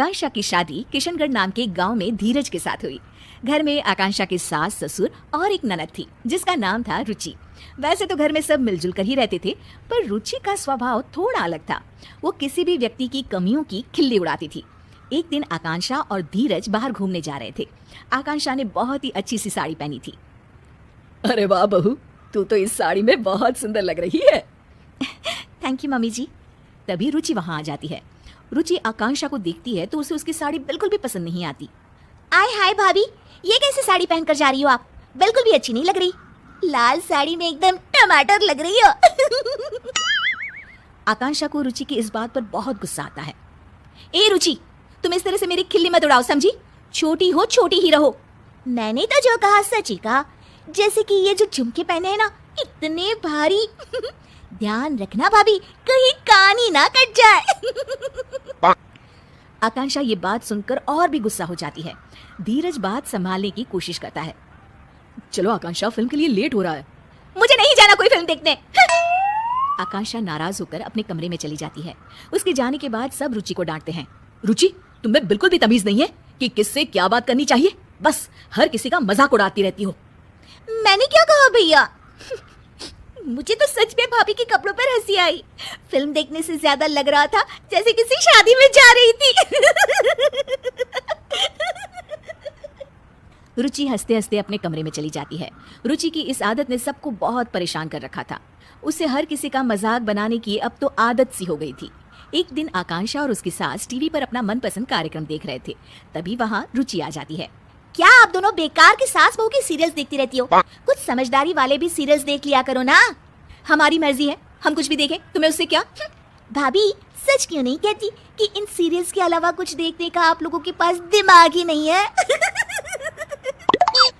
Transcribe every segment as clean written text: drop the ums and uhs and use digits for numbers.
आकांक्षा की शादी किशनगढ़ नाम के गांव में धीरज के साथ हुई। घर में आकांक्षा के सास ससुर और एक ननद थी जिसका नाम था रुचि। वैसे तो घर में सब मिलजुल कर ही रहते थे, पर रुचि का स्वभाव थोड़ा अलग था। वो किसी भी व्यक्ति की कमियों की खिल्ली उड़ाती थी। एक दिन आकांक्षा और धीरज बाहर घूमने जा रहे थे। आकांक्षा ने बहुत ही अच्छी सी साड़ी पहनी थी। अरे वाह बहू, तू तो इस साड़ी में बहुत सुंदर लग रही है। थैंक यू मम्मी जी। तभी रुचि वहां आ जाती है। रुचि आकांक्षा को देखती है तो उसे उसकी साड़ी बिल्कुल भी पसंद नहीं आती। आय हाय भाभी, ये कैसी साड़ी पहनकर जा रही हो आप? बिल्कुल भी अच्छी नहीं लग रही। लाल साड़ी में एकदम टमाटर लग रही हो। आकांक्षा को रुचि की इस बात पर बहुत गुस्सा आता है। ए रुचि, तुम इस तरह से मेरी खिल्ली मत उड़ाओ, समझी? छोटी हो छोटी ही रहो। मैंने तो जो कहा सच ही कहा। जैसे कि ये जो झुमके पहने हैं ना, इतने भारी। ध्यान रखना भाभी, कहीं कान ही ना कट जाए। आकांक्षा ये बात सुनकर और भी गुस्सा हो जाती है। धीरज बात संभालने की कोशिश करता है। चलो आकांक्षा, फिल्म के लिए लेट हो रहा है। मुझे नहीं जाना कोई फिल्म देखने। आकांक्षा नाराज होकर अपने कमरे में चली जाती है। उसके जाने के बाद सब रुचि को डांटते हैं। रुचि, तुम्हें बिल्कुल भी तमीज नहीं है कि किससे क्या बात करनी चाहिए। बस हर किसी का मजाक उड़ाती रहती हो। मैंने क्या कहा भैया? मुझे तो सच में भाभी के कपड़ों पर हंसी आई। फिल्म देखने से ज्यादा लग रहा था जैसे किसी शादी में जा रही थी। रुचि हंसते हंसते अपने कमरे में चली जाती है। रुचि की इस आदत ने सबको बहुत परेशान कर रखा था। उसे हर किसी का मजाक बनाने की अब तो आदत सी हो गई थी। एक दिन आकांक्षा और उसकी सास टीवी पर अपना मनपसंद कार्यक्रम देख रहे थे। तभी वहाँ रुचि आ जाती है। क्या आप दोनों बेकार के सास बहू के सीरियल्स देखती रहती हो? कुछ समझदारी वाले भी सीरियल्स देख लिया करो ना। हमारी मर्जी है, हम कुछ भी देखें, तुम्हें उससे क्या? भाभी, सच क्यों नहीं कहती कि इन सीरियल्स के अलावा कुछ देखने का आप लोगों के पास दिमाग ही नहीं है?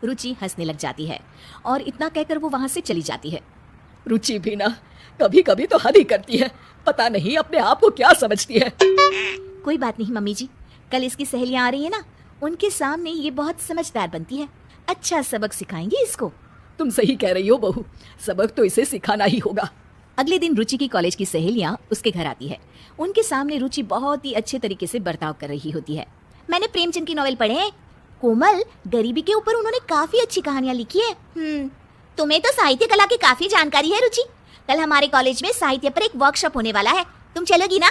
रुचि हंसने लग जाती है और इतना कहकर वो वहाँ से चली जाती है। रुचि भी ना कभी कभी तो हद ही करती है। पता नहीं अपने आप को क्या समझती है। कोई बात नहीं मम्मी जी, कल इसकी सहेलियां आ रही है ना, उनके सामने ये बहुत समझदार बनती है। अच्छा सबक सिखाएंगे इसको। तुम सही कह रही हो बहू, सबक तो इसे सिखाना ही होगा। अगले दिन रुचि की कॉलेज की सहेलियां उसके घर आती है। उनके सामने रुचि बहुत ही अच्छे तरीके से बर्ताव कर रही होती है। मैंने प्रेमचंद की नॉवेल पढ़े हैं। कोमल, गरीबी के ऊपर उन्होंने काफी अच्छी कहानियां लिखी है। तुम्हें तो साहित्य कला की काफी जानकारी है रुचि। कल हमारे कॉलेज में साहित्य पर एक वर्कशॉप होने वाला है, तुम चलोगी ना?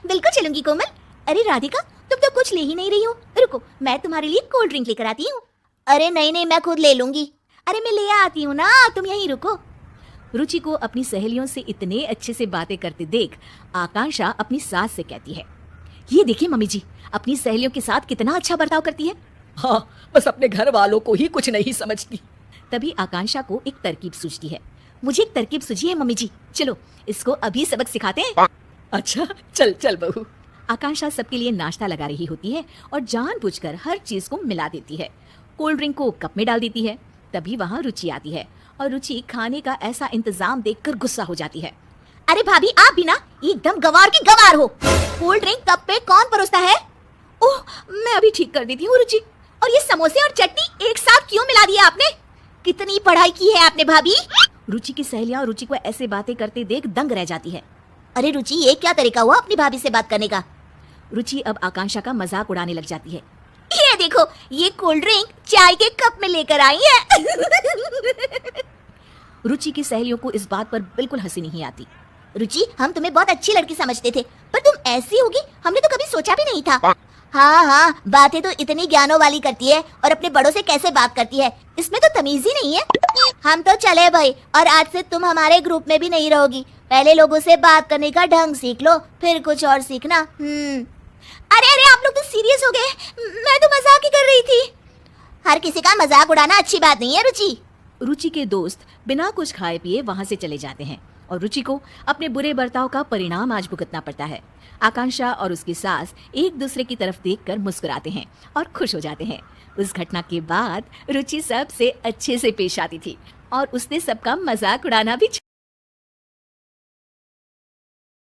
बिल्कुल चलूंगी कोमल। अरे राधिका, तुम तो कुछ ले ही नहीं रही हो। रुको, मैं तुम्हारे लिए कोल्ड ड्रिंक लेकर आती हूँ। अरे नहीं, मैं खुद ले लूंगी। अरे मैं ले आती हूँ ना, तुम यहीं रुको। रुचि को अपनी सहेलियों से इतने अच्छे से बातें करते देख आकांक्षा अपनी सास से कहती है, ये देखिए मम्मी जी, अपनी सहेलियों के साथ कितना अच्छा बर्ताव करती है। हाँ, बस अपने घर वालों को ही कुछ नहीं समझती। तभी आकांक्षा को एक तरकीब सूझती है। मुझे एक तरकीब सूझी है मम्मी जी, चलो इसको अभी सबक सिखाते हैं। अच्छा, चल चल बहू। आकांक्षा सबके लिए नाश्ता लगा रही होती है और जानबूझकर हर चीज को मिला देती है। कोल्ड ड्रिंक को कप में डाल देती है। तभी वहाँ रुचि आती है और रुचि खाने का ऐसा इंतजाम देखकर गुस्सा हो जाती है। अरे भाभी, आप भी ना एकदम गवार की गवार हो। कोल्ड ड्रिंक कप पे कौन परोसता है? ओह, मैं अभी ठीक कर देती हूँ रुचि। और ये समोसे और चटनी एक साथ क्यों मिला दिया आपने? कितनी पढ़ाई की है आपने भाभी? रुचि की सहेलियां रुचि को ऐसे बातें करते देख दंग रह जाती है। अरे रुचि, ये क्या तरीका हुआ अपनी भाभी से बात करने का? रुचि अब आकांक्षा का मजाक उड़ाने लग जाती है। ये देखो, ये कोल्ड ड्रिंक चाय के कप में लेकर आई है। रुचि की सहेलियों को इस बात पर बिल्कुल हंसी नहीं आती। रुचि, हम तुम्हें बहुत अच्छी लड़की समझते थे, पर तुम ऐसी होगी हमने तो कभी सोचा भी नहीं था। हाँ, बातें तो इतनी ज्ञानों वाली करती है और अपने बड़ों से कैसे बात करती है, इसमें तो तमीज ही नहीं है। हम तो चले भाई, और आज से तुम हमारे ग्रुप में भी नहीं रहोगी। पहले लोगों से बात करने का ढंग सीख लो, फिर कुछ और सीखना। अरे आप लोग तो सीरियस हो गए। मैं तो मजाक ही कर रही थी। हर किसी का मजाक उड़ाना अच्छी बात नहीं है रुचि। रुचि के दोस्त बिना कुछ खाए पिए वहाँ से चले जाते हैं और रुचि को अपने बुरे बर्ताव का परिणाम आज भुगतना पड़ता है। आकांक्षा और उसकी सास एक दूसरे की तरफ देखकर मुस्कुराते हैं और खुश हो जाते हैं। उस घटना के बाद रुचि सबसे अच्छे से पेश आती थी और उसने सबका मजाक उड़ाना भी